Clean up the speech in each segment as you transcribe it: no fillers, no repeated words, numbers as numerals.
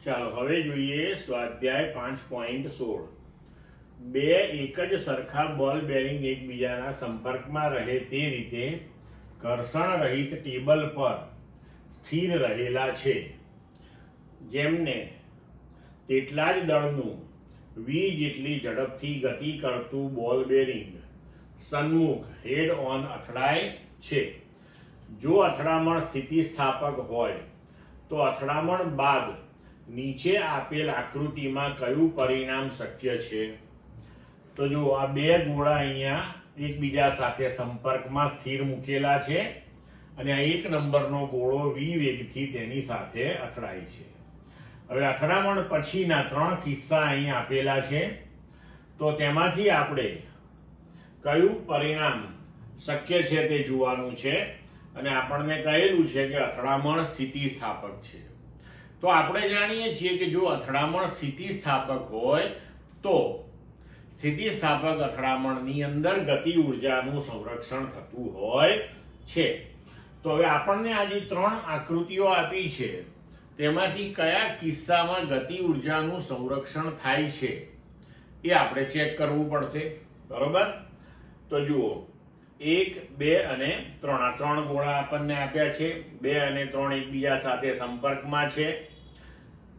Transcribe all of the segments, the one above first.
ચાલો હવે જોઈએ સ્વાધ્યાય 5.16. બે એક જ સરખા બોલ બેરિંગ એકબીજાના સંપર્કમાં રહે તે રીતે ઘર્ષણ રહિત ટેબલ પર સ્થિર રહેલા છે, જેમને તેટલા જ દળનું v જેટલી ઝડપથી ગતિ કરતું બોલ બેરિંગ સન્મુખ હેડ ઓન અથડાય છે. જો અથડામણ સ્થિતિસ્થાપક હોય તો અથડામણ બાદ નીચે આપેલ આકૃતિમાં કયું પરિણામ શક્ય છે? તો જો આ બે ગોળા અહીંયા એકબીજા સાથે સંપર્કમાં સ્થિર મૂકેલા છે અને આ એક નંબરનો ગોળો v વેગથી તેની સાથે અથડાય છે. હવે અથડામણ પછીના 3 કિસ્સા અહીં આપેલા છે, તો તેમાંથી આપણે કયું પરિણામ શક્ય છે તે જોવાનું છે. અને આપણને કહેલું છે કે અથડામણ સ્થિતિસ્થાપક છે. તો આપણે જાણીએ છીએ કે જો અથડામણ સ્થિતિસ્થાપક હોય તો સ્થિતિસ્થાપક અથડામણની અંદર ગતિ ઉર્જાનું સંરક્ષણ થતું હોય છે. તો હવે આપણને આ જે 3 આકૃતિઓ આપી છે તેમાંથી કયા કિસ્સામાં ગતિ ઉર્જાનું સંરક્ષણ થાય છે એ આપણે ચેક કરવું પડશે. બરોબર? તો જુઓ, 1, 2 અને 3 આ 3 ગોળા આપણને આપ્યા છે. 2 અને 3 એકબીજા સાથે સંપર્કમાં છે.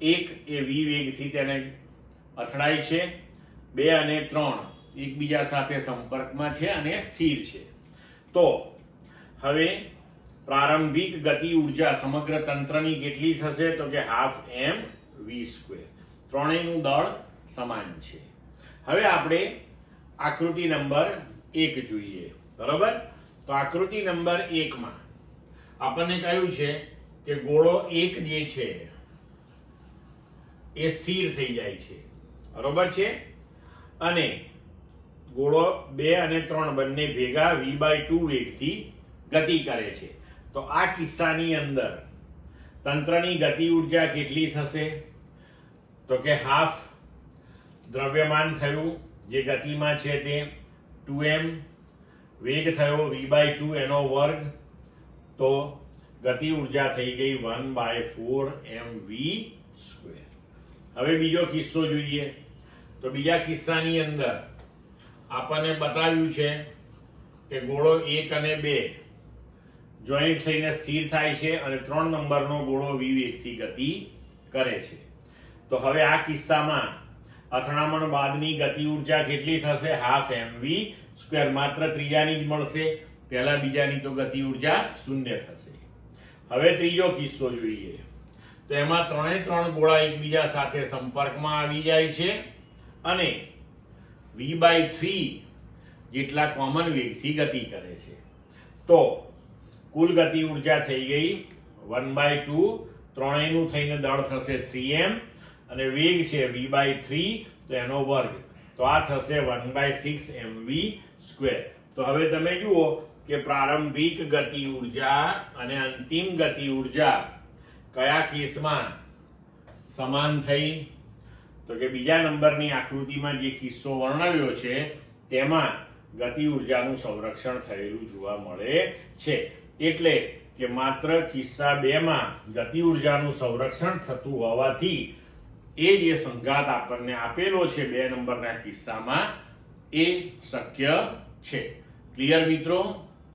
1 એ v વેગથી તેને અથડાય છે. 2 અને 3 એકબીજા સાથે સંપર્કમાં છે અને સ્થિર છે. તો હવે પ્રારંભિક ગતિ ઉર્જા સમગ્ર તંત્રની કેટલી થશે? તો કે ½ mv². ત્રણેયનું દળ સમાન છે. હવે આપણે આકૃતિ નંબર 1 જોઈએ. બરોબર? તો આકૃતિ નંબર 1 માં આપણને કહ્યું છે કે ગોળો 1 જે છે એ સ્થિર થઈ જાય છે. બરોબર છે? અને ગોળો 2 અને 3 બંને ભેગા v/2 વેગથી ગતિ કરે છે. તો આ કિસ્સાની અંદર તંત્રની ગતિ ઉર્જા કેટલી થશે? તો કે ½ દ્રવ્યમાન થયું જે ગતિમાં છે તે 2m, વેગ થયો v/2 એનો વર્ગ, તો ગતિ ઉર્જા થઈ ગઈ 1/4mv². હવે બીજો કિસ્સો જોઈએ. તો બીજા કિસ્સાની અંદર આપણને બતાવ્યું છે કે ગોળો 1 અને 2 જોઈન્ટ થઈને સ્થિર થાય છે અને 3 નંબરનો ગોળો v વેગથી ગતિ કરે છે. તો હવે આ કિસ્સામાં અથડામણ બાદની ગતિ ઉર્જા કેટલી થશે? ½ mv². માત્ર ત્રીજાની જ મળશે, પહેલા બીજાની તો ગતિ ઉર્જા 0 થશે. હવે ત્રીજો કિસ્સો જોઈએ. તો એમાં 3 ગોળા એકબીજા સાથે સંપર્કમાં આવી જાય છે અને v/3 જેટલા કોમન વેગથી ગતિ કરે છે. તો કુલ ગતિ ઉર્જા થઈ ગઈ 1/2. ત્રણેયનું થઈને દળ થશે 3m અને વેગ છે v/3, તો એનો વર્ગ, તો આ થશે 1/6mv². તો હવે તમે જુઓ કે પ્રારંભિક ગતિ ઉર્જા અને અંતિમ ગતિ ઉર્જા કયા કેસમાં સમાન થઈ? તો કે બીજા નંબરની આકૃતિમાં જે કિસ્સો વર્ણવ્યો છે તેમાં ગતિ ઉર્જાનું સંરક્ષણ થયેલું જોવા મળે છે. એટલે કે માત્ર કિસ્સા 2 માં ગતિ ઉર્જાનું સંરક્ષણ થતું હોવાથી એ જે સંઘાત આપણને આપેલો છે 2 નંબરના કિસ્સામાં એ શક્ય છે. ક્લિયર મિત્રો?